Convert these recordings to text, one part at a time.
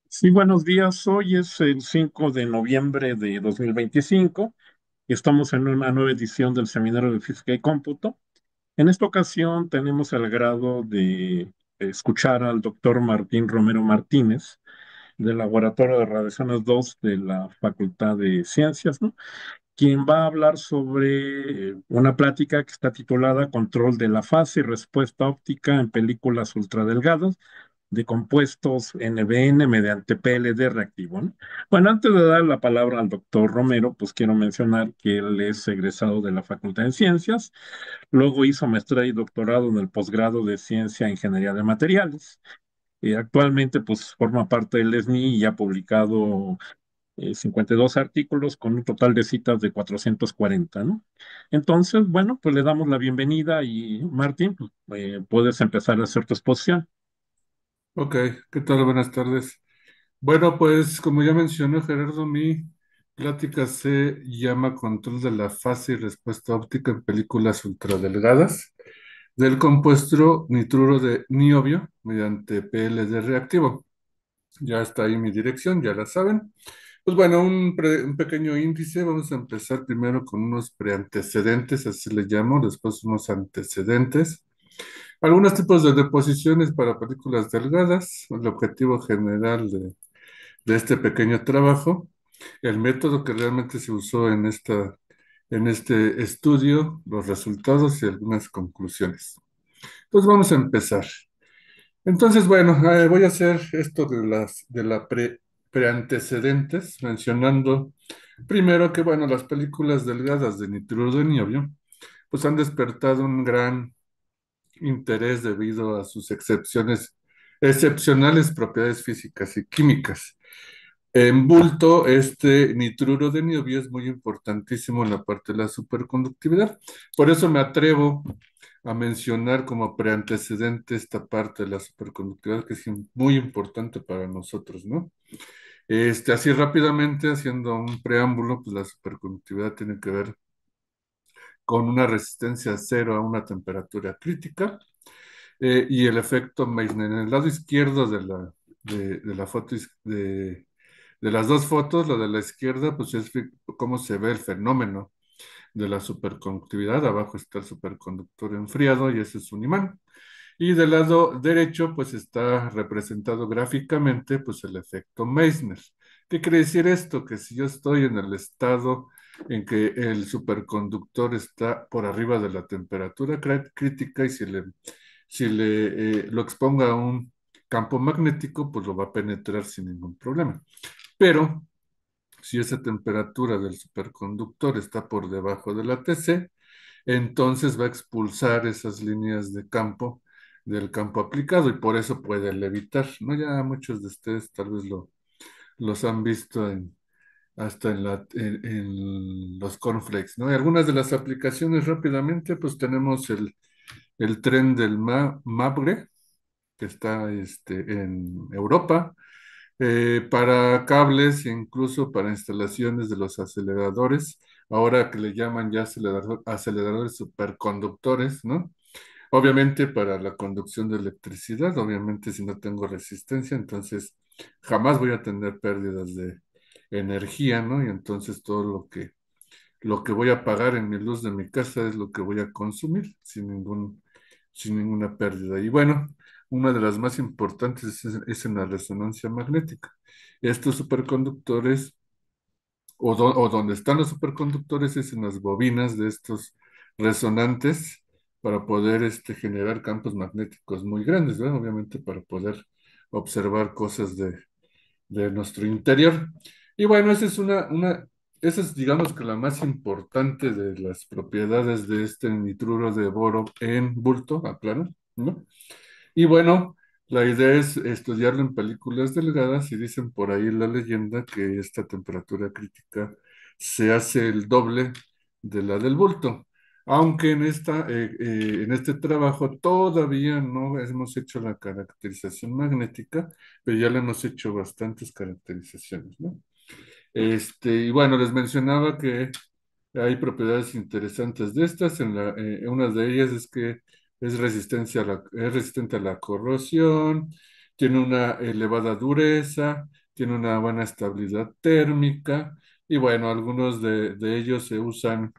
Sí, buenos días. Hoy es el 5 de noviembre de 2025 y estamos en una nueva edición del Seminario de Física y Cómputo. En esta ocasión tenemos el agrado de escuchar al doctor Martín Romero Martínez del Laboratorio de Radiaciones 2 de la Facultad de Ciencias, ¿no? Quien va a hablar sobre una plática que está titulada Control de la fase y respuesta óptica en películas ultradelgadas de compuestos NBN mediante PLD reactivo, ¿no? Bueno, antes de dar la palabra al doctor Romero, pues quiero mencionar que él es egresado de la Facultad de Ciencias, luego hizo maestría y doctorado en el posgrado de Ciencia e Ingeniería de Materiales. Actualmente, pues forma parte del ESNI y ha publicado 52 artículos con un total de citas de 440, ¿no? Entonces, bueno, pues le damos la bienvenida y Martín, pues, puedes empezar a hacer tu exposición. Ok, ¿qué tal? Buenas tardes. Bueno, pues como ya mencionó Gerardo, mi plática se llama Control de la fase y respuesta óptica en películas ultradelgadas del compuesto nitruro de niobio mediante PLD reactivo. Ya está ahí mi dirección, ya la saben. Pues bueno, un pequeño índice. Vamos a empezar primero con unos preantecedentes, así le llamo, después unos antecedentes. Algunos tipos de deposiciones para partículas delgadas, el objetivo general de este pequeño trabajo, el método que realmente se usó en este estudio, los resultados y algunas conclusiones. Pues vamos a empezar. Entonces, bueno, voy a hacer esto de la preantecedentes, mencionando primero que, bueno, las películas delgadas de nitruro de niobio, pues han despertado un gran interés debido a sus excepcionales propiedades físicas y químicas. En bulto, este nitruro de niobio es muy importantísimo en la parte de la superconductividad. Por eso me atrevo a mencionar como preantecedente esta parte de la superconductividad que es muy importante para nosotros, ¿no? Así rápidamente, haciendo un preámbulo, pues la superconductividad tiene que ver con una resistencia cero a una temperatura crítica. Y el efecto Meissner. En el lado izquierdo de la foto, de las dos fotos, la de la izquierda, pues es cómo se ve el fenómeno de la superconductividad. Abajo está el superconductor enfriado y ese es un imán. Y del lado derecho, pues está representado gráficamente, pues el efecto Meissner. ¿Qué quiere decir esto? Que si yo estoy en el estado en que el superconductor está por arriba de la temperatura crítica y si lo exponga a un campo magnético, pues lo va a penetrar sin ningún problema. Pero si esa temperatura del superconductor está por debajo de la TC, entonces va a expulsar esas líneas de campo del campo aplicado y por eso puede levitar, ¿no? Ya muchos de ustedes tal vez los han visto hasta en los cornflakes, ¿no? Y algunas de las aplicaciones rápidamente, pues tenemos el tren del MAPRE, que está en Europa, para cables e incluso para instalaciones de los aceleradores, ahora que le llaman ya aceleradores superconductores, ¿no? Obviamente para la conducción de electricidad, obviamente si no tengo resistencia, entonces jamás voy a tener pérdidas de energía, ¿no? Y entonces todo lo que voy a pagar en mi luz de mi casa es lo que voy a consumir sin ninguna pérdida. Y bueno, una de las más importantes es en la resonancia magnética. Estos superconductores, o donde están los superconductores, es en las bobinas de estos resonantes para poder generar campos magnéticos muy grandes, ¿verdad? Obviamente para poder observar cosas de nuestro interior. Y bueno, esa es digamos que la más importante de las propiedades de este nitruro de boro en bulto, aclaro, ¿no? Y bueno, la idea es estudiarlo en películas delgadas y dicen por ahí la leyenda que esta temperatura crítica se hace el doble de la del bulto. Aunque en este trabajo todavía no hemos hecho la caracterización magnética, pero ya le hemos hecho bastantes caracterizaciones, ¿no? Y bueno, les mencionaba que Hay propiedades interesantes de estas. Una de ellas es que es resistente a la corrosión, tiene una elevada dureza, tiene una buena estabilidad térmica y bueno, algunos de ellos se usan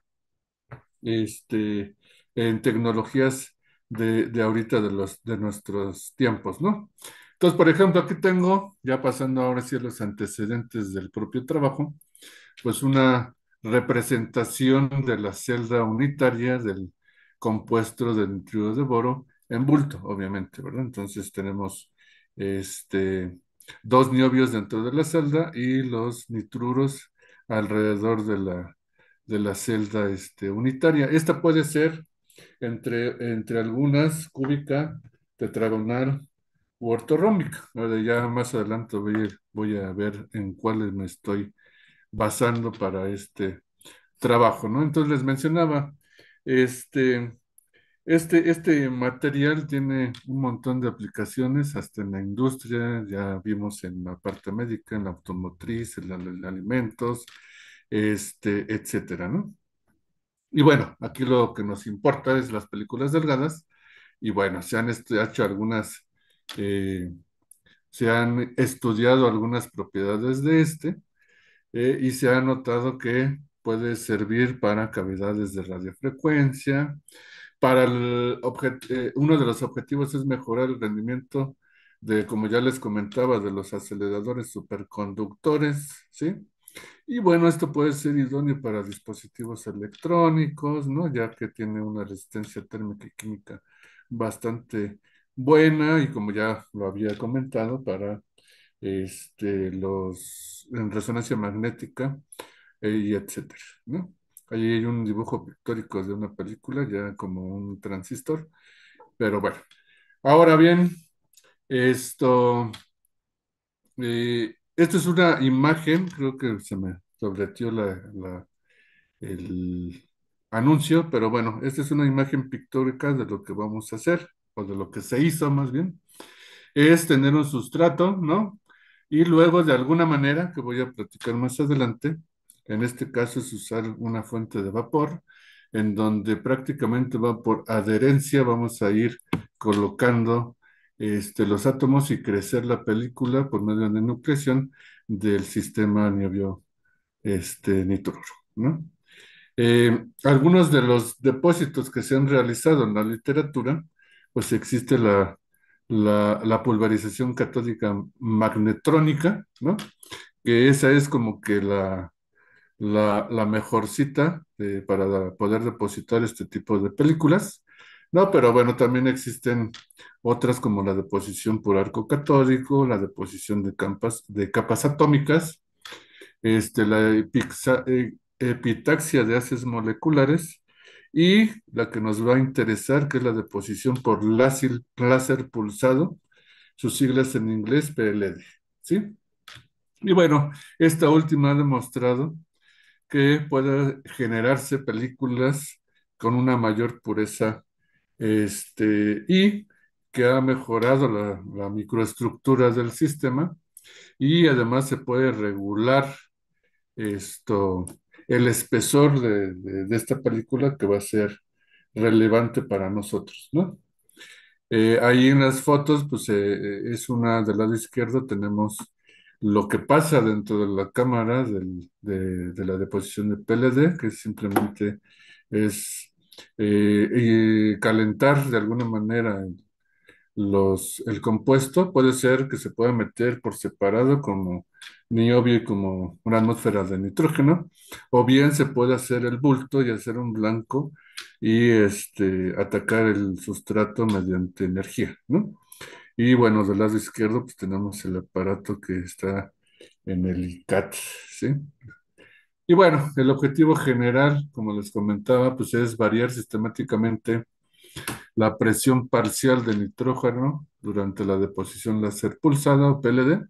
en tecnologías de ahorita de nuestros tiempos, ¿no? Entonces, por ejemplo, aquí tengo, ya pasando ahora sí a los antecedentes del propio trabajo, pues una representación de la celda unitaria del compuesto del nitruro de boro en bulto, obviamente, ¿verdad? Entonces tenemos este, dos niobios dentro de la celda y los nitruros alrededor de la celda unitaria. Esta puede ser entre algunas cúbica, tetragonal u ortorrómbica. Ahora ya más adelante voy a ver en cuáles me estoy basando para este trabajo, ¿no? Entonces les mencionaba, este, este material tiene un montón de aplicaciones, hasta en la industria, ya vimos en la parte médica, en la automotriz, en alimentos, etcétera, ¿no? Y bueno, aquí lo que nos importa es las películas delgadas, y bueno, hecho eh, se han estudiado algunas propiedades de y se ha notado que puede servir para cavidades de radiofrecuencia. Uno de los objetivos es mejorar el rendimiento como ya les comentaba, de los aceleradores superconductores, ¿sí? Y bueno, esto puede ser idóneo para dispositivos electrónicos, ¿no? Ya que tiene una resistencia térmica y química bastante buena y como ya lo había comentado, para en resonancia magnética y etcétera, ¿no? Ahí hay un dibujo pictórico de una película, ya como un transistor, pero bueno. Ahora bien, esto, esto es una imagen, creo que se me sobreteó el anuncio, pero bueno, esta es una imagen pictórica de lo que vamos a hacer, o de lo que se hizo más bien. Es tener un sustrato, ¿no? Y luego de alguna manera, que voy a platicar más adelante, en este caso es usar una fuente de vapor, en donde prácticamente va por adherencia, vamos a ir colocando los átomos y crecer la película por medio de nucleación del sistema niobio nitruro, ¿no? Algunos de los depósitos que se han realizado en la literatura, pues existe la pulverización catódica magnetrónica, ¿no? Que esa es como que la mejorcita para poder depositar este tipo de películas, ¿no? Pero bueno, también existen otras como la deposición por arco catódico, la deposición de capas atómicas, la epitaxia de haces moleculares y la que nos va a interesar, que es la deposición por láser pulsado, sus siglas en inglés PLD, ¿sí? Y bueno, esta última ha demostrado que puede generarse películas con una mayor pureza, y que ha mejorado la microestructura del sistema y además se puede regular esto, el espesor de esta película que va a ser relevante para nosotros, ¿no? Ahí en las fotos, pues es una del lado izquierdo, tenemos lo que pasa dentro de la cámara de la deposición de PLD, que simplemente es calentar de alguna manera el compuesto. Puede ser que se pueda meter por separado como niobio y como una atmósfera de nitrógeno, o bien se puede hacer el bulto y hacer un blanco y atacar el sustrato mediante energía, ¿no? Y bueno, del lado izquierdo pues tenemos el aparato que está en el ICAT, ¿sí? Y bueno, el objetivo general, como les comentaba, pues es variar sistemáticamente la presión parcial de nitrógeno durante la deposición láser pulsada o PLD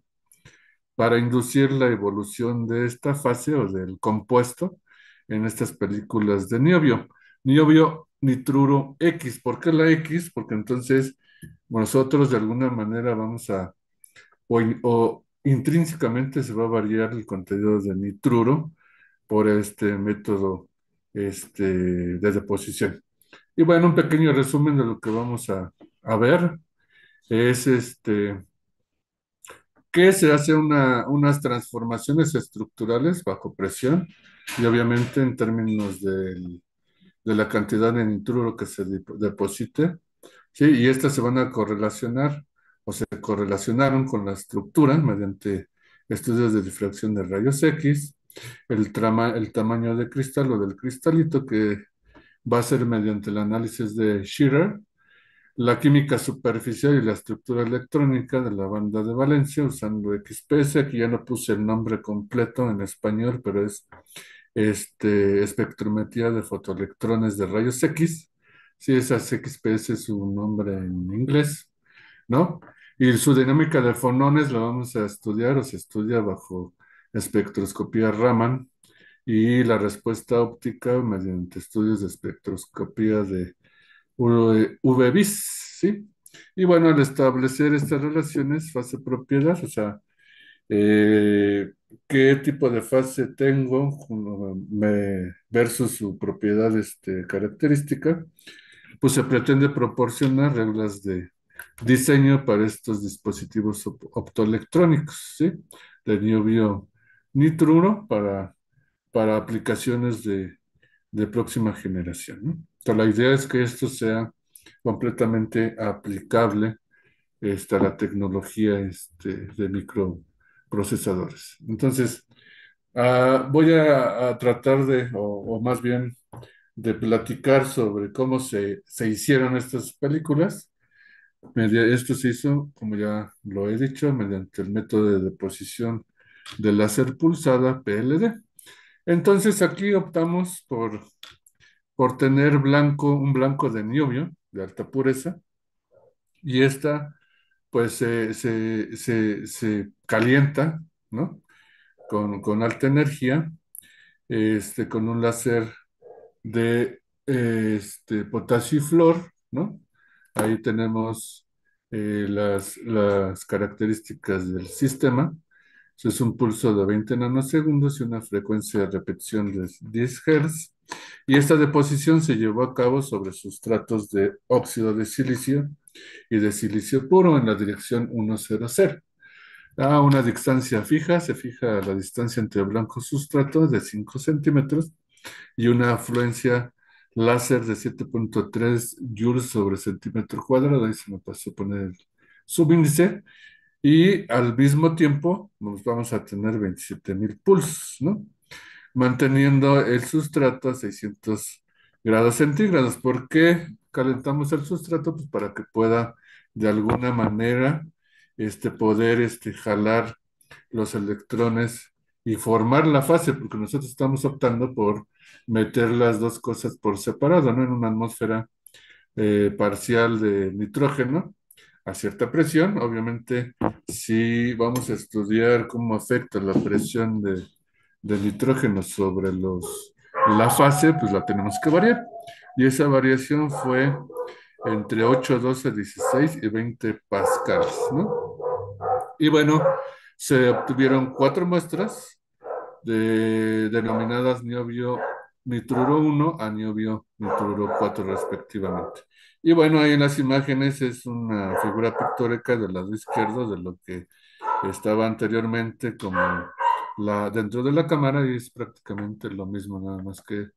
para inducir la evolución de esta fase o del compuesto en estas películas de niobio. Niobio nitruro X. ¿Por qué la X? Porque entonces nosotros de alguna manera o intrínsecamente se va a variar el contenido de nitruro por este método de deposición. Y bueno, un pequeño resumen de lo que vamos a ver es que se hace unas transformaciones estructurales bajo presión y obviamente en términos de la cantidad de nitruro que se deposite, ¿sí? Y estas se van a correlacionar o se correlacionaron con la estructura mediante estudios de difracción de rayos X, el tamaño de cristal o del cristalito que va a ser mediante el análisis de Shearer, la química superficial y la estructura electrónica de la banda de valencia usando XPS. Aquí ya no puse el nombre completo en español, pero es espectrometría de fotoelectrones de rayos X. Sí, esas XPS es su nombre en inglés, ¿no? Y su dinámica de fonones la vamos a estudiar o se estudia bajo espectroscopía Raman y la respuesta óptica mediante estudios de espectroscopía de UV-Vis, ¿sí? Y bueno, al establecer estas relaciones, fase-propiedad, o sea, eh, qué tipo de fase tengo versus su propiedad característica, pues se pretende proporcionar reglas de diseño para estos dispositivos optoelectrónicos, ¿sí? De niobio nitruro para aplicaciones de próxima generación, ¿no? Entonces, la idea es que esto sea completamente aplicable a la tecnología de microprocesadores. Entonces, voy a tratar o más bien, de platicar sobre cómo se hicieron estas películas. Esto se hizo, como ya lo he dicho, mediante el método de deposición de láser pulsada PLD. Entonces, aquí optamos por tener un blanco de niobio de alta pureza, y esta pues se calienta, ¿no? Con alta energía, con un láser de potasio y flor, ¿no? Ahí tenemos las características del sistema. Eso es un pulso de 20 nanosegundos y una frecuencia de repetición de 10 Hz. Y esta deposición se llevó a cabo sobre sustratos de óxido de silicio y de silicio puro en la dirección 100. A una distancia fija, se fija la distancia entre blancos sustratos de 5 centímetros y una afluencia láser de 7.3 joules sobre centímetro cuadrado. Ahí se me pasó a poner el subíndice. Y al mismo tiempo nos vamos a tener 27.000 pulsos, ¿no? Manteniendo el sustrato a 600 grados centígrados. ¿Por qué calentamos el sustrato? Pues para que pueda de alguna manera poder jalar los electrones y formar la fase, porque nosotros estamos optando por meter las dos cosas por separado, ¿no? En una atmósfera parcial de nitrógeno a cierta presión. Obviamente, si vamos a estudiar cómo afecta la presión de nitrógeno sobre la fase, pues la tenemos que variar. Y esa variación fue entre 8, 12, 16 y 20 pascals, ¿no? Y bueno, se obtuvieron cuatro muestras denominadas niobio nitruro 1 a niobio nitruro 4 respectivamente. Y bueno, ahí en las imágenes es una figura pictórica del lado izquierdo de lo que estaba anteriormente como dentro de la cámara, y es prácticamente lo mismo, nada más que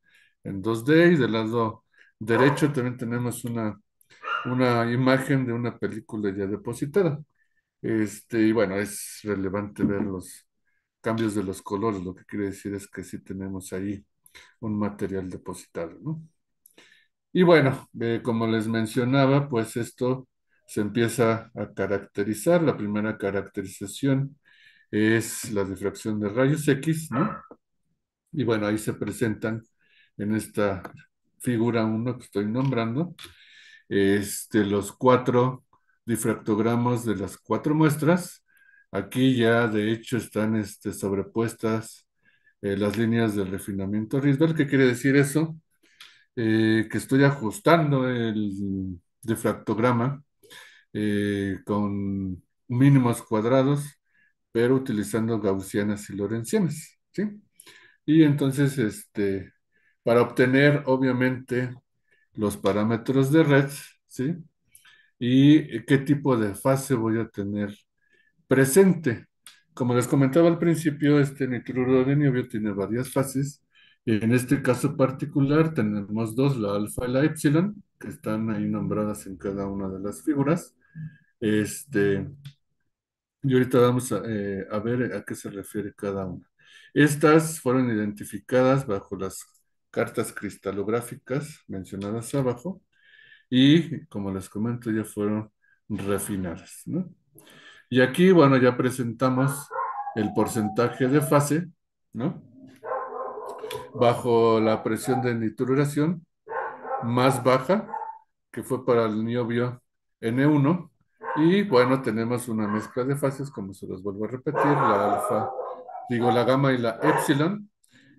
en 2D. Y del lado derecho también tenemos una imagen de una película ya depositada. Y bueno, es relevante ver los cambios de los colores. Lo que quiere decir es que sí tenemos ahí un material depositado, ¿no? Y bueno, como les mencionaba, pues esto se empieza a caracterizar. La primera caracterización es la difracción de rayos X, ¿no? Y bueno, ahí se presentan en esta figura uno que estoy nombrando, los cuatro difractogramas de las cuatro muestras. Aquí ya de hecho están sobrepuestas las líneas del refinamiento Rydberg. ¿Qué quiere decir eso? Que estoy ajustando el difractograma con mínimos cuadrados, pero utilizando gaussianas y lorentzianas, ¿sí? Y entonces, para obtener, obviamente, los parámetros de red, ¿sí? Y qué tipo de fase voy a tener presente. Como les comentaba al principio, este nitruro de niobio tiene varias fases. Y en este caso particular tenemos dos, la alfa y la epsilon, que están ahí nombradas en cada una de las figuras. Este, y ahorita vamos a ver a qué se refiere cada una. Estas fueron identificadas bajo las cartas cristalográficas mencionadas abajo y, como les comento, ya fueron refinadas, ¿no? Y aquí, bueno, ya presentamos el porcentaje de fase, ¿no? Bajo la presión de nitruración más baja, que fue para el niobio N1. Y bueno, tenemos una mezcla de fases, como se los vuelvo a repetir, la alfa, digo, la gamma y la epsilon,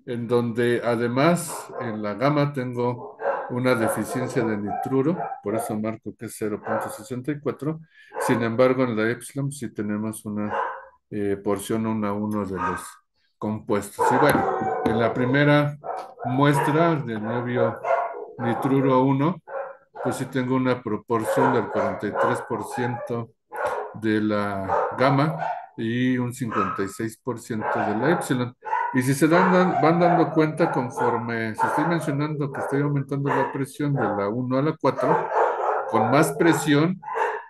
en donde además en la gamma tengo una deficiencia de nitruro, por eso marco que es 0,64. Sin embargo, en la epsilon sí tenemos una porción 1 a 1 de los compuestos. Y bueno, en la primera muestra del niobio nitruro 1, pues sí tengo una proporción del 43% de la gamma y un 56% de la epsilon. Y si se van dando cuenta, conforme se estoy mencionando que estoy aumentando la presión de la 1 a la 4, con más presión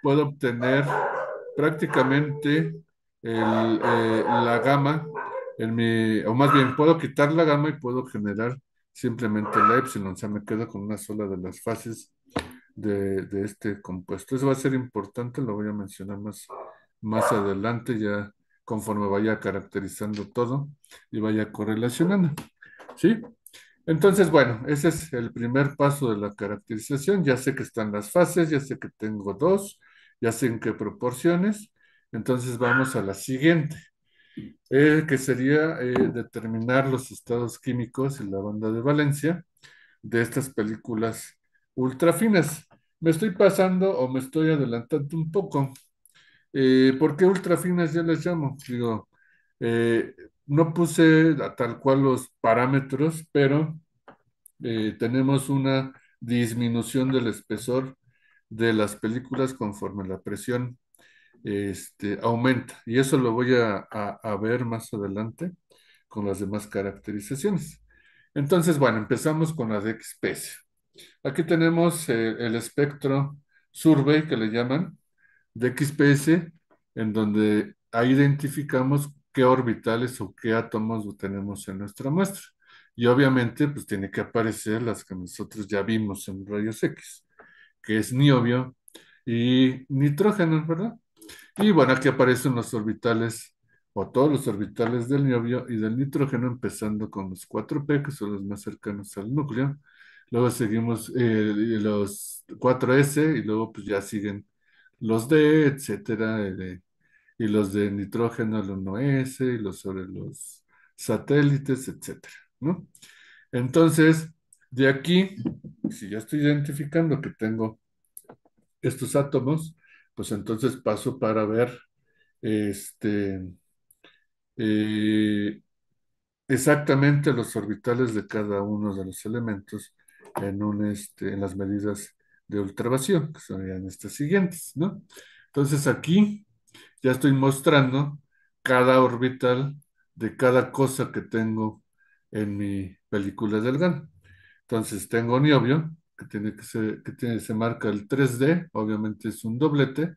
puedo obtener prácticamente la gama o más bien puedo quitar la gama y puedo generar simplemente la epsilon, o sea, me quedo con una sola de las fases de este compuesto. Eso va a ser importante, lo voy a mencionar más adelante, ya conforme vaya caracterizando todo y vaya correlacionando. ¿Sí? Entonces, bueno, ese es el primer paso de la caracterización. Ya sé que están las fases, ya sé que tengo dos, ya sé en qué proporciones. Entonces vamos a la siguiente, que sería determinar los estados químicos y la banda de valencia de estas películas ultrafinas. Me estoy pasando o me estoy adelantando un poco. ¿Por qué ultrafinas ya les llamo? Digo, eh, no puse a tal cual los parámetros, pero tenemos una disminución del espesor de las películas conforme la presión aumenta. Y eso lo voy a ver más adelante con las demás caracterizaciones. Entonces, bueno, empezamos con la de especie. Aquí tenemos el espectro survey que le llaman de XPS, en donde ahí identificamos qué orbitales o qué átomos tenemos en nuestra muestra. Y obviamente, pues tiene que aparecer las que nosotros ya vimos en rayos X, que es niobio y nitrógeno, ¿verdad? Y bueno, aquí aparecen los orbitales o todos los orbitales del niobio y del nitrógeno, empezando con los 4p, que son los más cercanos al núcleo. Luego seguimos los 4s y luego pues ya siguen los D, etcétera, y los de nitrógeno, el 1s y los sobre los satélites, etcétera, ¿no? Entonces, de aquí, si ya estoy identificando que tengo estos átomos, pues entonces paso para ver este, eh, exactamente los orbitales de cada uno de los elementos en las medidas de ultravasión, que serían estas siguientes, ¿no? Entonces aquí ya estoy mostrando cada orbital de cada cosa que tengo en mi película del GAN. Entonces tengo niobio, que tiene que ser, se marca el 3D, obviamente es un doblete,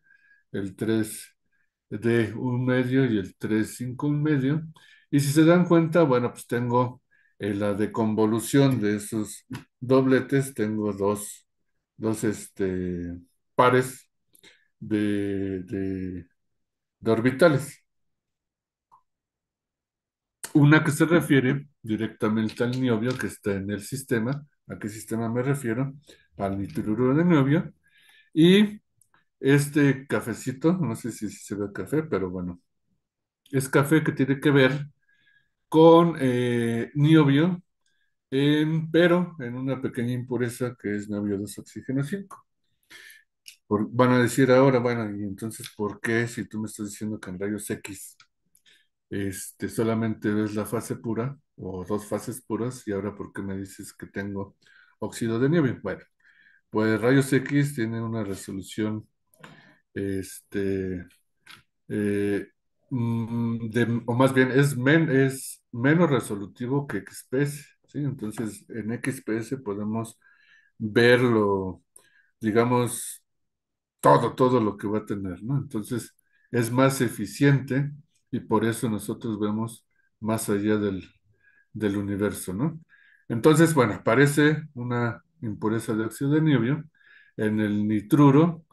el 3D un medio y el 3,5 un medio. Y si se dan cuenta, bueno, pues tengo la deconvolución de esos dobletes, tengo dos pares de orbitales. Una que se refiere directamente al niobio que está en el sistema. ¿A qué sistema me refiero? Al nitruro de niobio. Y este cafecito, no sé si se ve café, pero bueno, es café que tiene que ver con niobio, pero en una pequeña impureza que es niobio 2 oxígeno 5. Van a decir ahora, bueno, y entonces, ¿por qué si tú me estás diciendo que en rayos X solamente ves la fase pura? o dos fases puras, y ahora ¿por qué me dices que tengo óxido de niobio? Bueno, pues rayos X tiene una resolución, este, eh, o más bien es menos resolutivo que XPS, ¿sí? Entonces, en XPS podemos verlo, digamos, todo lo que va a tener, ¿no? Entonces, es más eficiente y por eso nosotros vemos más allá del universo, ¿no? Entonces, bueno, aparece una impureza de óxido de nitrio. En el nitruro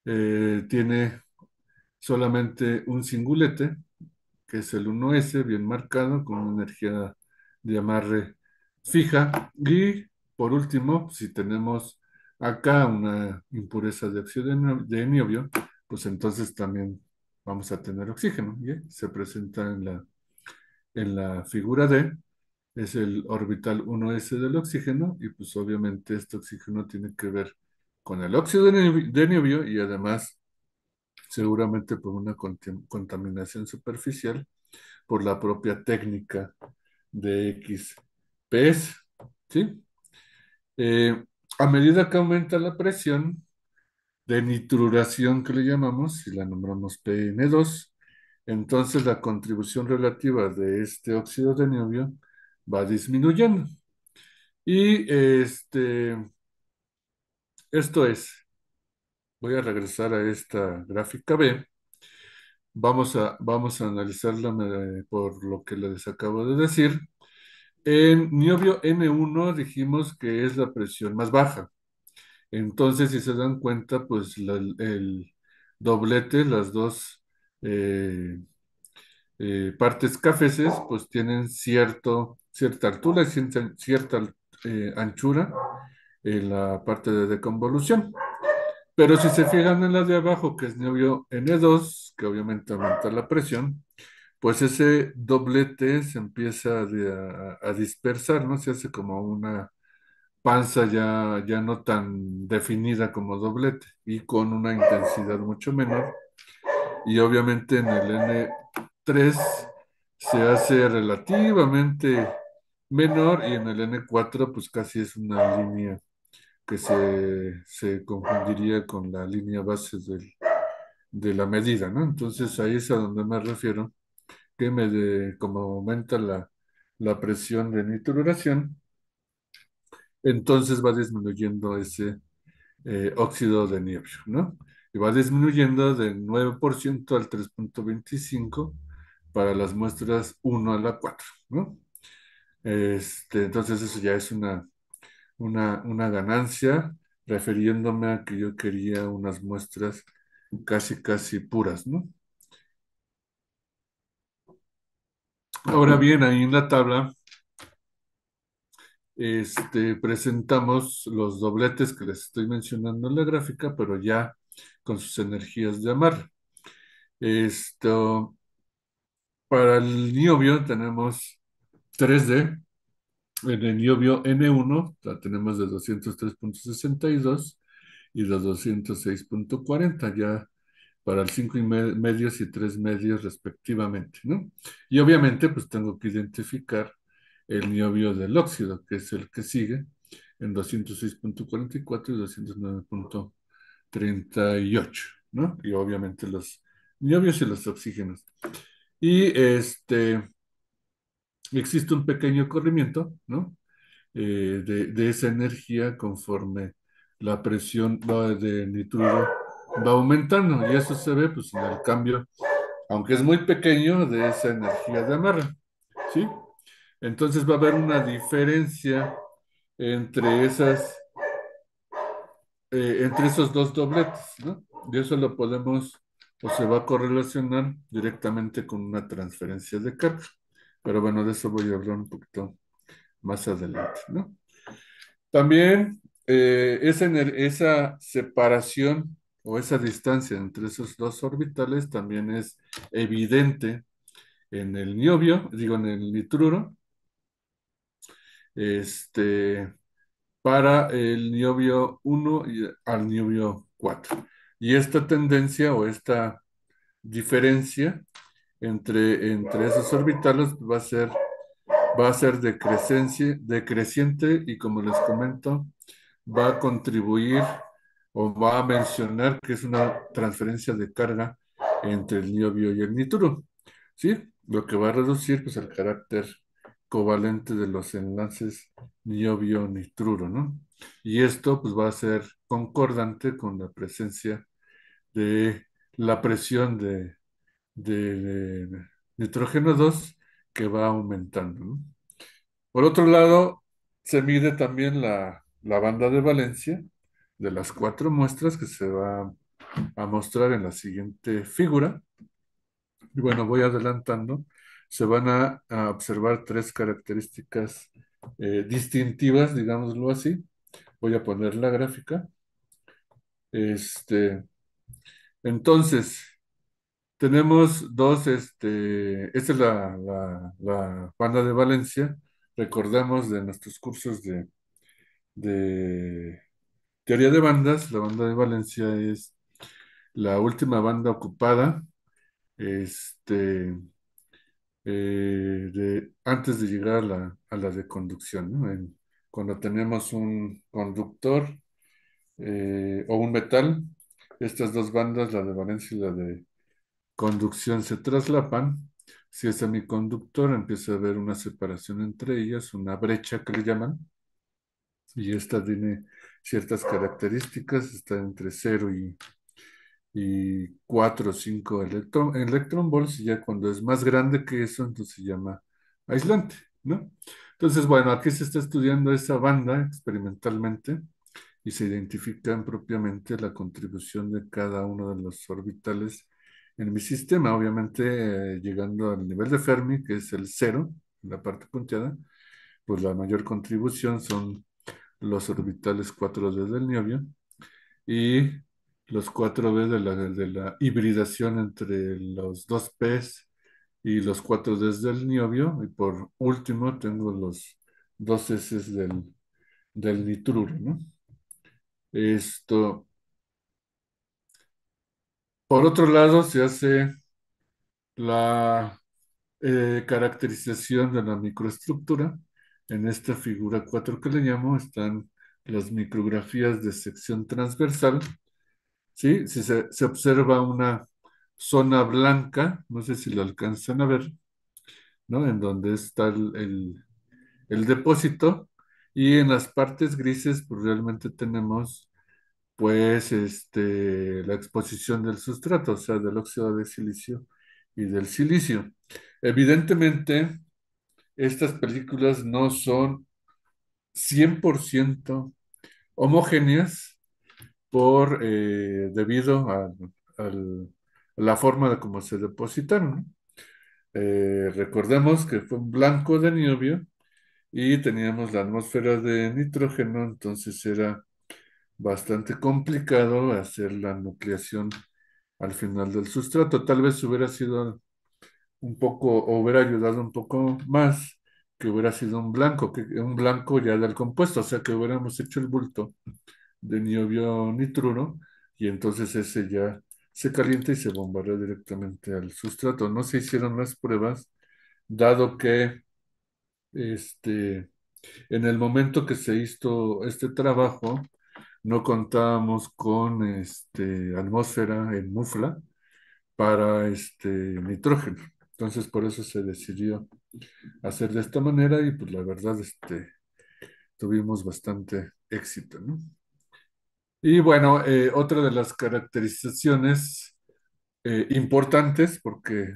tiene solamente un singulete, que es el 1S, bien marcado, con una energía de amarre fija. Y por último, si tenemos acá una impureza de óxido de niobio, pues entonces también vamos a tener oxígeno. ¿Ya? Se presenta en la figura D, es el orbital 1S del oxígeno, y pues obviamente este oxígeno tiene que ver con el óxido de niobio y además seguramente por una contaminación superficial por la propia técnica de XPS, ¿sí? Eh, a medida que aumenta la presión de nitruración que le llamamos, si la nombramos PN2, entonces la contribución relativa de este óxido de niobio va disminuyendo. Y esto es, voy a regresar a esta gráfica B. Vamos a analizarla por lo que les acabo de decir. En niobio N1 dijimos que es la presión más baja. Entonces, si se dan cuenta, pues el doblete, las dos partes cafeses, pues tienen cierta altura y cierta anchura en la parte de deconvolución. Pero si se fijan en la de abajo, que es niobio N2, que obviamente aumenta la presión, pues ese doblete se empieza a dispersar, ¿no? Se hace como una panza ya no tan definida como doblete y con una intensidad mucho menor. Y obviamente en el N3 se hace relativamente menor y en el N4 pues casi es una línea que se confundiría con la línea base de la medida, ¿no? Entonces ahí es a donde me refiero, que como aumenta la presión de nitruración, entonces va disminuyendo ese óxido de niobio, ¿no? Y va disminuyendo del 9% al 3,25 para las muestras 1 a la 4, ¿no? Entonces eso ya es una ganancia, refiriéndome a que yo quería unas muestras casi puras, ¿no? Ahora bien, ahí en la tabla presentamos los dobletes que les estoy mencionando en la gráfica, pero ya con sus energías de amarre. Esto, para el niobio tenemos 3D. En el niobio N1 la tenemos de 203,62 y de 206,40, ya para el 5 medios y 3 medios respectivamente, ¿no? Y obviamente pues tengo que identificar el niobio del óxido, que es el que sigue en 206,44 y 209,38, ¿no? Y obviamente los niobios y los oxígenos. Y existe un pequeño corrimiento, ¿no? De esa energía conforme la presión de nitruro va aumentando y eso se ve pues en el cambio, aunque es muy pequeño, de esa energía de amarre, ¿sí? Entonces va a haber una diferencia entre entre esos dos dobletes, ¿no? Y eso lo podemos, o se va a correlacionar directamente con una transferencia de carga. Pero bueno, de eso voy a hablar un poquito más adelante, ¿no? También esa separación o esa distancia entre esos dos orbitales también es evidente en el niobio, digo en el nitruro, este, para el niobio 1 y al niobio 4. Y esta tendencia o esta diferencia entre esos orbitales va a ser va a ser decreciente y como les comento, va a contribuir o va a mencionar que es una transferencia de carga entre el niobio y el nituro, ¿sí? Lo que va a reducir pues el carácter covalente de los enlaces niobio-nitruro, ¿no? Y esto pues va a ser concordante con la presencia de la presión de nitrógeno 2 que va aumentando, ¿no? Por otro lado, se mide también la banda de valencia de las cuatro muestras que se va a mostrar en la siguiente figura. Y bueno, voy adelantando. Se van a observar tres características distintivas, digámoslo así. Voy a poner la gráfica. Este, entonces, tenemos dos, esta es la banda de valencia. Recordemos de nuestros cursos de teoría de bandas, la banda de Valencia es la última banda ocupada, este, antes de llegar a la de conducción, ¿no? Cuando tenemos un conductor o un metal, estas dos bandas, la de Valencia y la de conducción, se traslapan. Si es semiconductor, empieza a haber una separación entre ellas, una brecha que le llaman, y esta tiene ciertas características, está entre cero y 4 o 5 electron volts, y ya cuando es más grande que eso, entonces se llama aislante, ¿no? Entonces, bueno, aquí se está estudiando esa banda experimentalmente y se identifican propiamente la contribución de cada uno de los orbitales en mi sistema, obviamente llegando al nivel de Fermi, que es el cero, la parte punteada, pues la mayor contribución son los orbitales 4D del niobio y los 4D de la hibridación entre los dos Ps y los 4Ds del niobio. Y por último tengo los dos S del nitruro, ¿no? Esto, por otro lado, se hace la caracterización de la microestructura. En esta figura 4 que le llamo están las micrografías de sección transversal. ¿Sí? Si se observa una zona blanca, no sé si lo alcanzan a ver, ¿no? En donde está el depósito, y en las partes grises, pues realmente tenemos, pues, la exposición del sustrato, o sea, del óxido de silicio y del silicio. Evidentemente, estas películas no son 100% homogéneas debido al- a la forma de cómo se depositaron, ¿no? Recordemos que fue un blanco de niobio y teníamos la atmósfera de nitrógeno, entonces era bastante complicado hacer la nucleación al final del sustrato. Tal vez hubiera sido un poco, o hubiera ayudado un poco más que hubiera sido un blanco ya del compuesto, o sea que hubiéramos hecho el bulto de niobio nitruro y entonces ese ya se calienta y se bombardea directamente al sustrato. No se hicieron las pruebas, dado que en el momento que se hizo este trabajo, no contábamos con atmósfera en mufla para nitrógeno. Entonces, por eso se decidió hacer de esta manera y pues la verdad, tuvimos bastante éxito, ¿no? Y bueno, otra de las caracterizaciones importantes, porque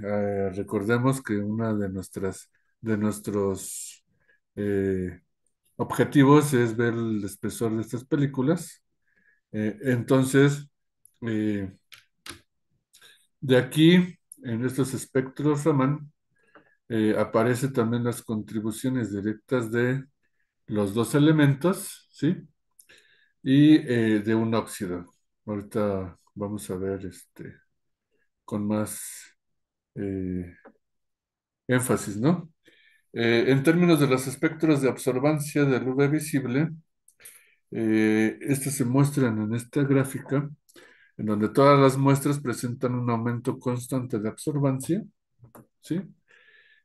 recordemos que una de nuestros eh, objetivos es ver el espesor de estas películas. Entonces, eh, de aquí, en estos espectros Raman, aparecen también las contribuciones directas de los dos elementos, ¿sí? Y de un óxido. Ahorita vamos a ver con más eh, énfasis, ¿no? En términos de los espectros de absorbancia del UV visible, estos se muestran en esta gráfica, en donde todas las muestras presentan un aumento constante de absorbancia, ¿sí?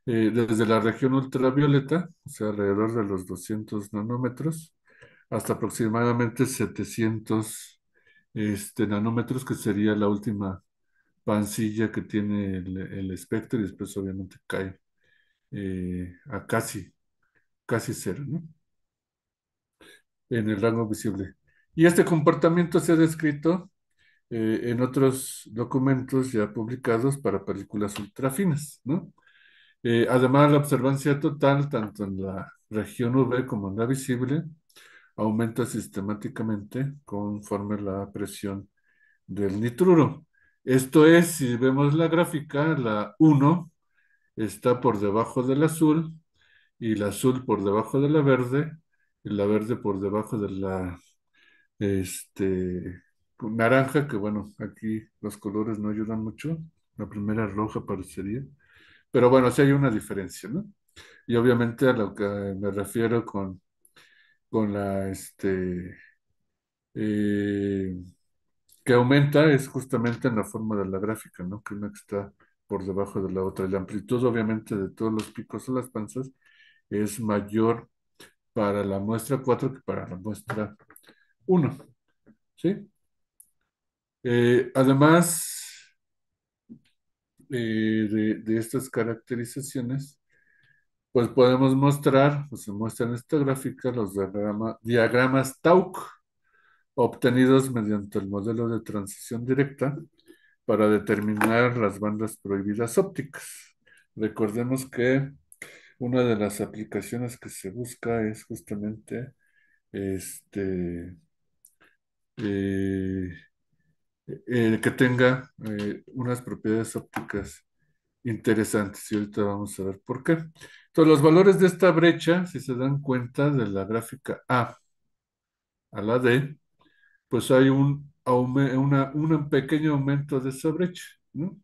desde la región ultravioleta, o sea, alrededor de los 200 nanómetros, hasta aproximadamente 700 nanómetros, que sería la última pancilla que tiene el espectro, y después obviamente cae a casi cero, ¿no? En el rango visible. Y este comportamiento se ha descrito en otros documentos ya publicados para películas ultrafinas, ¿no? Además, la observancia total, tanto en la región UV como en la visible, aumenta sistemáticamente conforme la presión del nitruro. Esto es, si vemos la gráfica, la uno está por debajo del azul, y la azul por debajo de la verde, y la verde por debajo de la naranja, que bueno, aquí los colores no ayudan mucho. La primera roja parecería. Pero bueno, sí hay una diferencia, ¿no? Y obviamente a lo que me refiero con la eh, que aumenta es justamente en la forma de la gráfica, ¿no? Que una que está por debajo de la otra. La amplitud, obviamente, de todos los picos o las panzas es mayor para la muestra 4 que para la muestra uno, ¿sí? Además de estas caracterizaciones, pues podemos mostrar, pues se muestra en esta gráfica, los diagramas TAUC obtenidos mediante el modelo de transición directa para determinar las bandas prohibidas ópticas. Recordemos que una de las aplicaciones que se busca es justamente este, eh, que tenga unas propiedades ópticas interesantes, y ahorita vamos a ver por qué. Entonces, los valores de esta brecha, si se dan cuenta de la gráfica A a la D, pues hay un pequeño aumento de esa brecha, ¿no?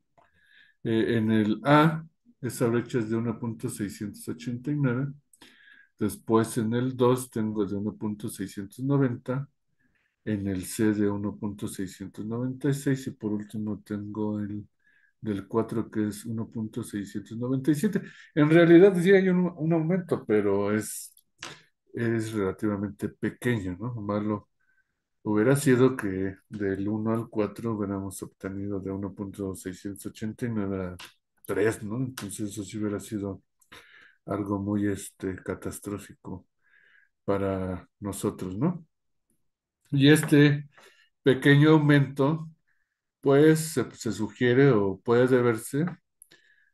En el A, esa brecha es de 1,689. Después en el 2 tengo de 1,690. En el C de 1,696. Y por último tengo el del 4, que es 1,697. En realidad sí hay un aumento, pero es relativamente pequeño, ¿no? Malo hubiera sido que del 1 al 4 hubiéramos obtenido de 1,689 a 3, ¿no? Entonces eso sí hubiera sido algo muy catastrófico para nosotros, ¿no? Y este pequeño aumento, pues se sugiere o puede deberse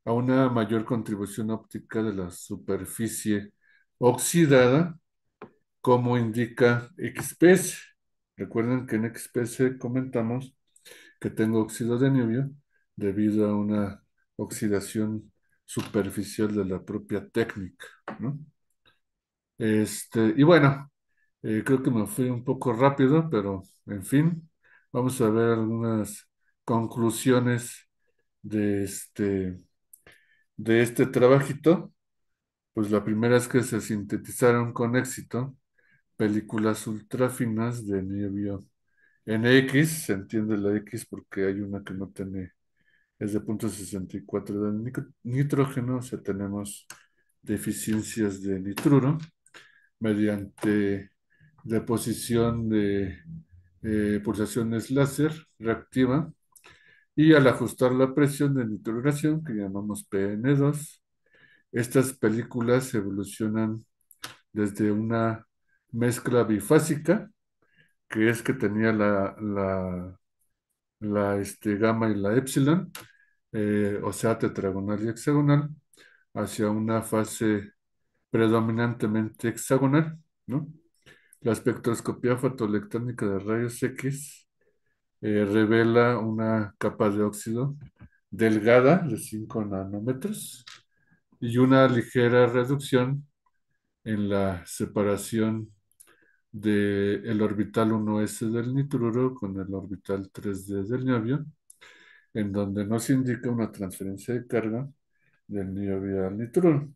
a una mayor contribución óptica de la superficie oxidada, como indica XPS. Recuerden que en XPS comentamos que tengo óxido de niobium debido a una oxidación superficial de la propia técnica, ¿no? Y bueno, creo que me fui un poco rápido, pero en fin, vamos a ver algunas conclusiones de este trabajito. Pues la primera es que se sintetizaron con éxito películas ultra finas de niebla NX. Se entiende la X porque hay una que no tiene, es de 0,64 de nitrógeno, o sea, tenemos deficiencias de nitruro mediante deposición de pulsaciones láser reactiva, y al ajustar la presión de nitruración, que llamamos PN2. Estas películas evolucionan desde una mezcla bifásica, que es que tenía la gamma y la epsilon, o sea, tetragonal y hexagonal, hacia una fase predominantemente hexagonal, ¿no? La espectroscopía fotoelectrónica de rayos X revela una capa de óxido delgada de 5 nanómetros y una ligera reducción en la separación del orbital 1s del nitruro con el orbital 3d del niobio, en donde no se indica una transferencia de carga del niobio al nitruro.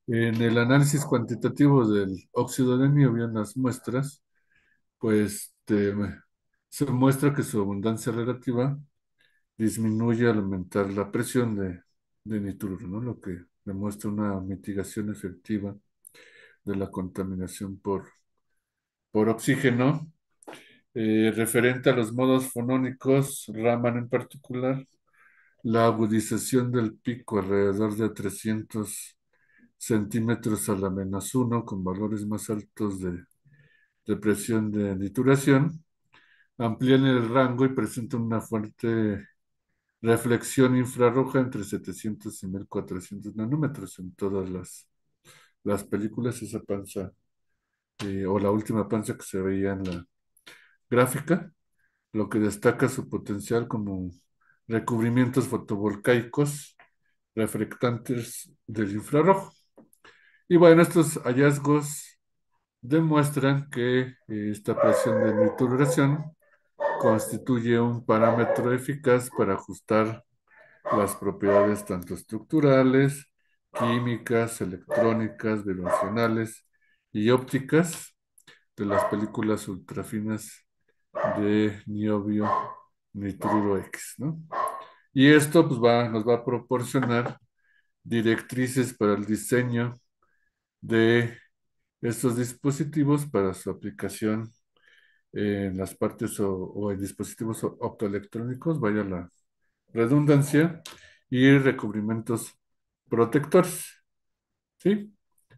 En el análisis cuantitativo del óxido de niobio en las muestras, pues se muestra que su abundancia relativa disminuye al aumentar la presión de nitruro, ¿no? Lo que demuestra una mitigación efectiva de la contaminación por oxígeno. Referente a los modos fonónicos, Raman en particular, la agudización del pico alrededor de 300 centímetros a la -1, con valores más altos de presión de nituración, amplían el rango y presentan una fuerte reflexión infrarroja entre 700 y 1400 nanómetros en todas las películas, esa panza, o la última panza que se veía en la gráfica, lo que destaca su potencial como recubrimientos fotovoltaicos reflectantes del infrarrojo. Y bueno, estos hallazgos demuestran que esta presión de nitruración constituye un parámetro eficaz para ajustar las propiedades tanto estructurales, químicas, electrónicas, vibracionales y ópticas de las películas ultrafinas de niobio nitruro X, ¿no? Y esto pues nos va a proporcionar directrices para el diseño de estos dispositivos para su aplicación en las partes o en dispositivos optoelectrónicos, vaya la redundancia, y recubrimientos protectores, ¿sí?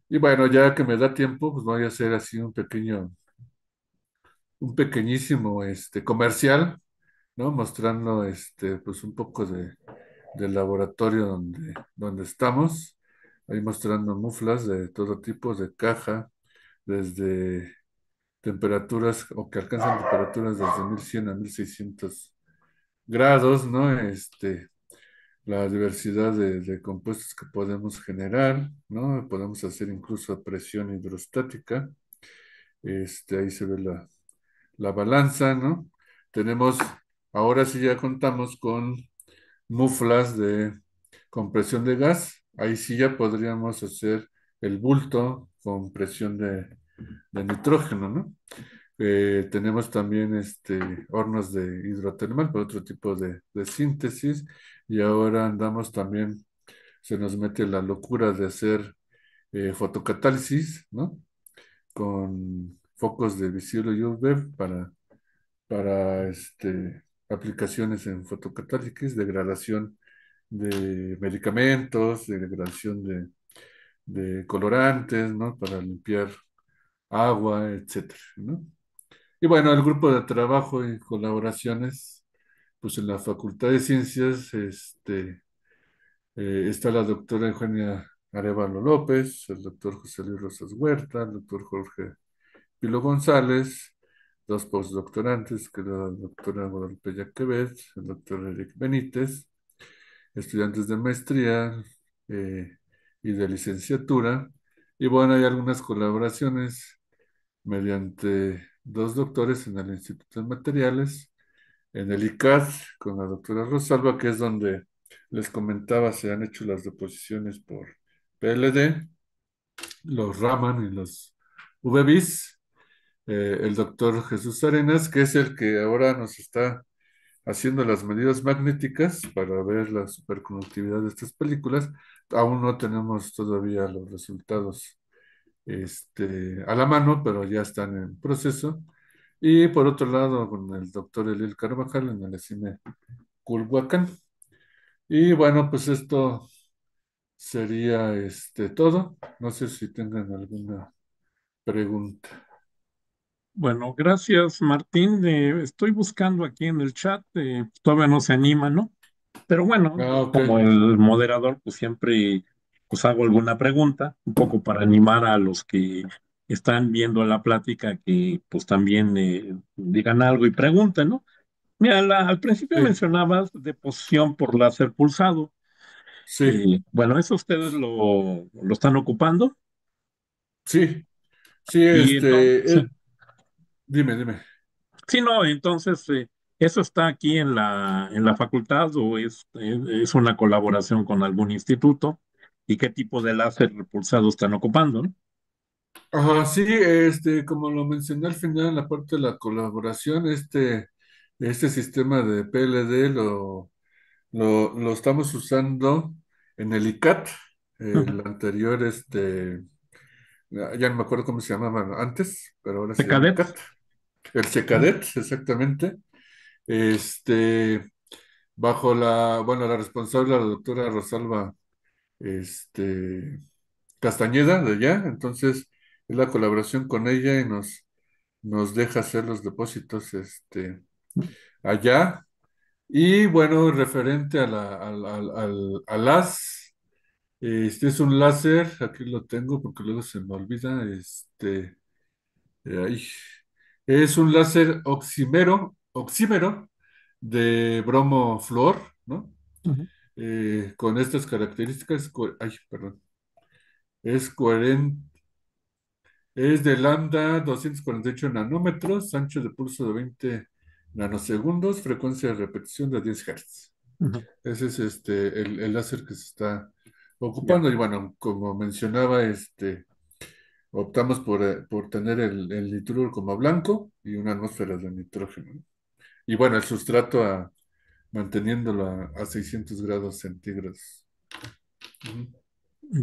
Y bueno, ya que me da tiempo, pues voy a hacer así un pequeñísimo comercial, ¿no? Mostrando pues un poco del laboratorio donde estamos, ahí mostrando muflas de todo tipo, de caja, desde temperaturas o que alcanzan temperaturas desde 1100 a 1600 grados, ¿no? La diversidad de compuestos que podemos generar, ¿no? Podemos hacer incluso presión hidrostática. Ahí se ve la balanza, ¿no? Tenemos, ahora sí ya contamos con muflas de compresión de gas. Ahí sí ya podríamos hacer el bulto con presión de nitrógeno, ¿no? Tenemos también hornos de hidrotermal para otro tipo de síntesis y ahora andamos también, se nos mete la locura de hacer fotocatálisis, ¿no? Con focos de visible UV para aplicaciones en fotocatálisis, degradación de medicamentos, degradación de colorantes, ¿no? Para limpiar agua, etcétera, ¿no? Y bueno, el grupo de trabajo y colaboraciones, pues en la Facultad de Ciencias, está la doctora Eugenia Arevalo López, el doctor José Luis Rosas Huerta, el doctor Jorge Pilo González, dos postdoctorantes, que era la doctora Guadalupe Yaquevet, el doctor Eric Benítez, estudiantes de maestría eh, y de licenciatura. Y bueno, hay algunas colaboraciones mediante dos doctores en el Instituto de Materiales, en el ICAD con la doctora Rosalba, que es donde les comentaba, se han hecho las deposiciones por PLD, los Raman y los VBIS, el doctor Jesús Arenas, que es el que ahora nos está haciendo las medidas magnéticas para ver la superconductividad de estas películas. Aún no tenemos todavía los resultados a la mano, pero ya están en proceso. Y por otro lado, con el doctor Eliel Carvajal en el ECIME Culhuacán. Y bueno, pues esto sería todo. No sé si tengan alguna pregunta. Bueno, gracias, Martín. Estoy buscando aquí en el chat, todavía no se anima, ¿no? Pero bueno, Ah, yo ok. como el moderador, pues siempre pues hago alguna pregunta, un poco para animar a los que están viendo la plática que pues también digan algo y pregunten, ¿no? Mira, al principio Sí, mencionabas deposición por láser pulsado. sí, Bueno, ¿eso ustedes lo están ocupando? sí, sí, Y entonces, dime, dime. sí, no, entonces, ¿eso está aquí en la facultad o es una colaboración con algún instituto? ¿Y qué tipo de láser pulsado están ocupando, no? Ajá, sí, como lo mencioné al final en la parte de la colaboración, este sistema de PLD lo estamos usando en el ICAT, Ujú. el anterior, ya no me acuerdo cómo se llamaba antes, pero ahora ¿De se llama cadets? ICAT. El Ujú, CECADET, exactamente. Este, bajo la responsable, la doctora Rosalba, este, Castañeda, de allá. Entonces, es la colaboración con ella y nos deja hacer los depósitos, allá. Y bueno, referente a las, este es un láser, aquí lo tengo porque luego se me olvida, ahí. Es un láser oxímero de bromo flúor, ¿no? ujú, Con estas características, ay, perdón, es coherente, es de lambda 248 nanómetros, ancho de pulso de 20 nanosegundos, frecuencia de repetición de 10 Hz. ujú. Ese es el láser que se está Ya, ocupando. Y bueno, como mencionaba, optamos por tener el nitruro como blanco y una atmósfera de nitrógeno, ¿no? Y bueno, el sustrato manteniéndolo a 600 grados centígrados. Ujú.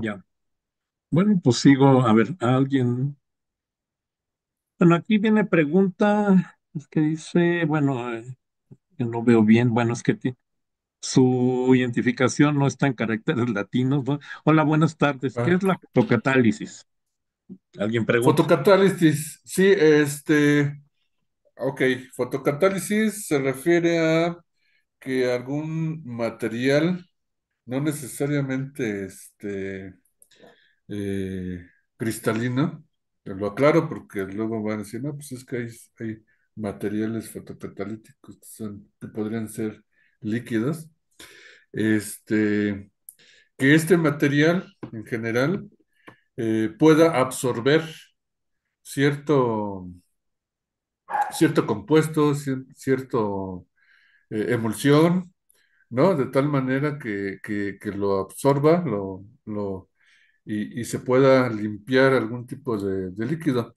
ya. Bueno, pues sigo, a ver, alguien. Bueno, aquí viene pregunta, es que dice, bueno, que no veo bien, bueno, es que su identificación no está en caracteres latinos, ¿no? Hola, buenas tardes. ¿Qué Ah, es la fotocatálisis? ¿Alguien pregunta? fotocatálisis, sí, ok, fotocatálisis se refiere a que algún material, no necesariamente eh, cristalino, lo aclaro porque luego van a decir, no, pues es que hay materiales fotocatalíticos que podrían ser líquidos, este, que este material en general pueda absorber cierto, cierto compuesto, cierto emulsión, ¿no? De tal manera que lo absorba y se pueda limpiar algún tipo de líquido.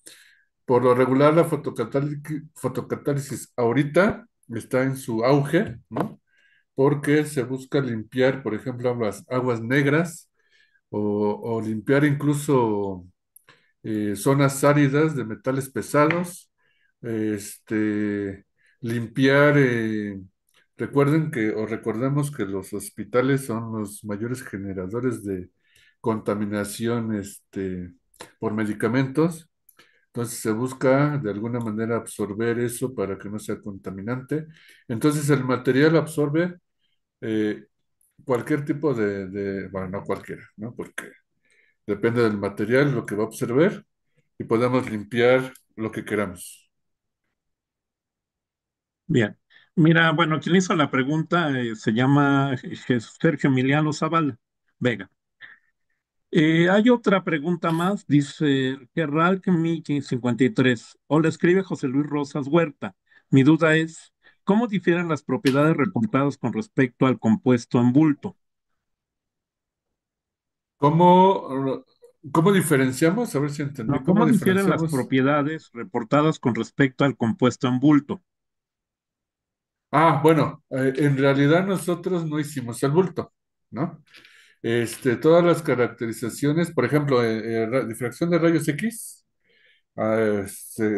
Por lo regular, la fotocatálisis ahorita está en su auge, ¿no? Porque se busca limpiar, por ejemplo, aguas negras o limpiar incluso zonas áridas de metales pesados, limpiar, recuerden que, o recordemos que los hospitales son los mayores generadores de contaminación, por medicamentos. Entonces se busca de alguna manera absorber eso para que no sea contaminante. Entonces el material absorbe eh, cualquier tipo bueno, no cualquiera, ¿no? Porque depende del material, lo que va a absorber y podemos limpiar lo que queramos. Bien. Mira, bueno, quien hizo la pregunta se llama Sergio Emiliano Zavala Vega. Hay otra pregunta más, dice Gerald Miki 53. Hola, escribe José Luis Rosas Huerta. Mi duda es, ¿cómo difieren las propiedades reportadas con respecto al compuesto en bulto? ¿Cómo, cómo diferenciamos? A ver si entendí. No, ¿Cómo ¿cómo difieren las diferenciamos? propiedades reportadas con respecto al compuesto en bulto? Ah, bueno, en realidad nosotros no hicimos el bulto, ¿no? Todas las caracterizaciones, por ejemplo, difracción de rayos X.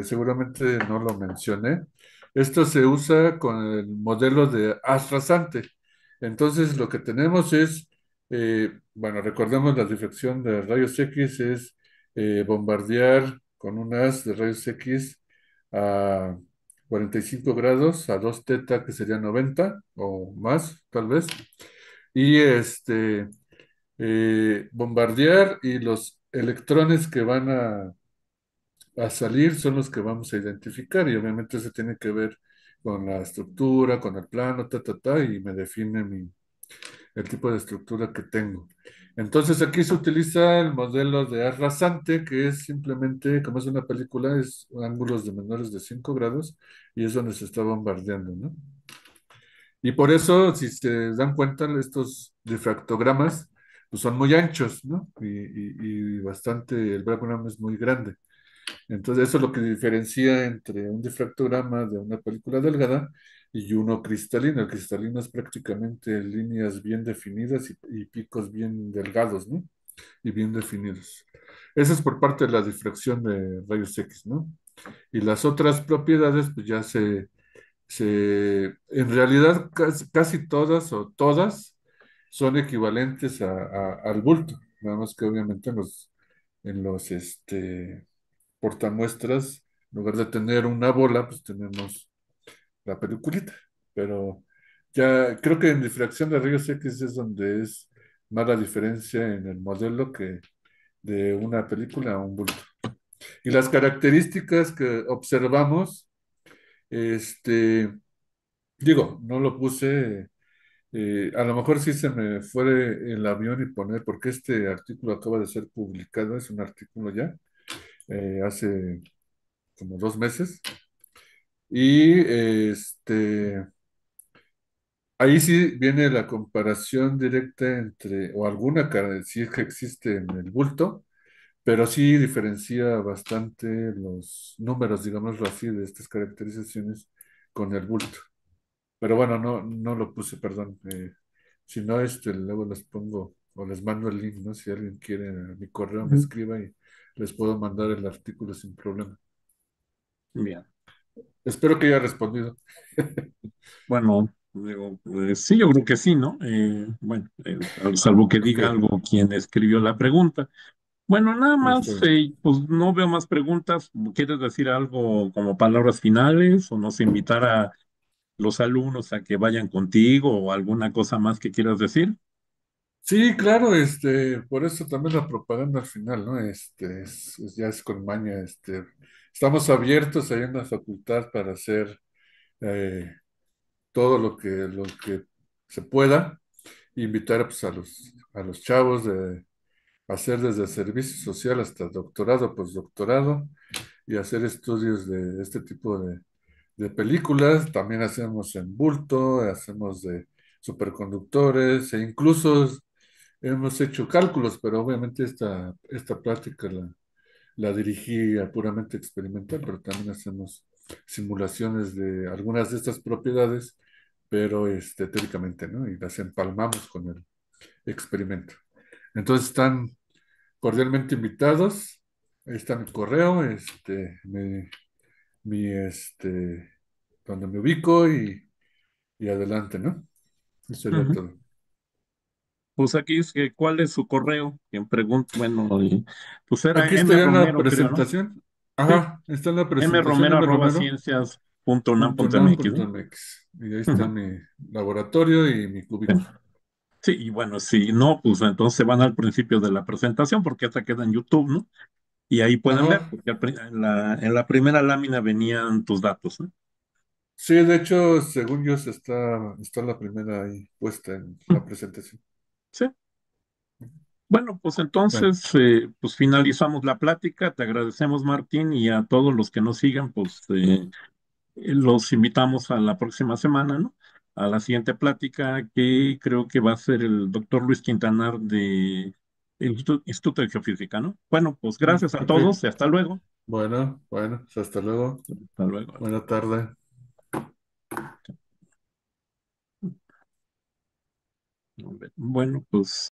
Seguramente no lo mencioné. Esto se usa con el modelo de haz rasante. Entonces, lo que tenemos es, bueno, recordemos la difracción de rayos X es bombardear con un haz de rayos X a 45 grados, a 2 teta, que sería 90 o más, tal vez. Y bombardear y los electrones que van a salir son los que vamos a identificar y obviamente eso tiene que ver con la estructura, con el plano, y me define el tipo de estructura que tengo. Entonces aquí se utiliza el modelo de haz rasante, que es simplemente, como es una película, es ángulos de menores de 5 grados y es donde se está bombardeando, ¿no? Y por eso, si se dan cuenta, estos difractogramas pues son muy anchos, ¿no? Y bastante, el diagrama es muy grande. Entonces, eso es lo que diferencia entre un difractograma de una película delgada y uno cristalino. El cristalino es prácticamente líneas bien definidas y picos bien delgados, ¿no? Y bien definidos. Eso es por parte de la difracción de rayos X, ¿no? Y las otras propiedades, pues ya en realidad casi todas o todas son equivalentes al bulto, nada más que obviamente en los portamuestras, en lugar de tener una bola, pues tenemos la peliculita. Pero ya creo que en difracción de rayos X es donde es más la diferencia en el modelo que de una película a un bulto. Y las características que observamos, este, digo, no lo puse, a lo mejor sí se me fue el avión y poner, porque este artículo acaba de ser publicado, es un artículo ya, hace como 2 meses. Y ahí sí viene la comparación directa entre, o alguna cara, si es que existe en el bulto, pero sí diferencia bastante los números, digámoslo así, de estas caracterizaciones con el bulto. Pero bueno, no lo puse, perdón. Si no, luego les pongo o les mando el link, ¿no? Si alguien quiere a mi correo, me Ujú. escriba y les puedo mandar el artículo sin problema. Bien. Espero que haya respondido. Bueno, digo, sí, yo creo que sí, ¿no? Bueno, salvo que Ok, diga algo quien escribió la pregunta. Bueno, nada está más, bien. pues no veo más preguntas. ¿Quieres decir algo como palabras finales o nos invitar a los alumnos a que vayan contigo o alguna cosa más que quieras decir? Sí, claro, por eso también la propaganda al final, ¿no? Ya es con maña, estamos abiertos ahí en la facultad para hacer eh, todo lo que se pueda, invitar pues, a los chavos de hacer desde servicio social hasta doctorado, postdoctorado, y hacer estudios de este tipo de películas. También hacemos en bulto, hacemos de superconductores, e incluso hemos hecho cálculos, pero obviamente esta plática la dirigí a puramente experimental, pero también hacemos simulaciones de algunas de estas propiedades, pero teóricamente, ¿no? Y las empalmamos con el experimento. Entonces están cordialmente invitados. Ahí está mi correo, mi, donde me ubico y adelante, ¿no? Eso sería Ujú. todo. Pues aquí es que, ¿cuál es su correo? Quien pregunta, bueno, pues era Aquí M está ya en la Romero, creo, ¿no? presentación. Sí, Ajá, está en la presentación mromero arroba mromero. ciencias.unam.mx, ¿no? .unam.mx. Y ahí está Ujú. mi laboratorio y mi Sí. cubículo. Sí, y bueno, si no, pues entonces se van al principio de la presentación porque esta queda en YouTube, ¿no? Y ahí pueden ver, Ajá. porque en la primera lámina venían tus datos, ¿no? Sí, de hecho, según yo, está la primera ahí puesta en la presentación. Sí. Bueno, pues Bueno, entonces, pues finalizamos la plática. Te agradecemos, Martín, y a todos los que nos sigan, pues los invitamos a la próxima semana, ¿no? A la siguiente plática que creo que va a ser el doctor Luis Quintanar de el Instituto de Geofísica, ¿no? Bueno, pues gracias a ok. todos y hasta luego. Bueno, pues hasta luego. Hasta luego. Buena tarde. Bueno, pues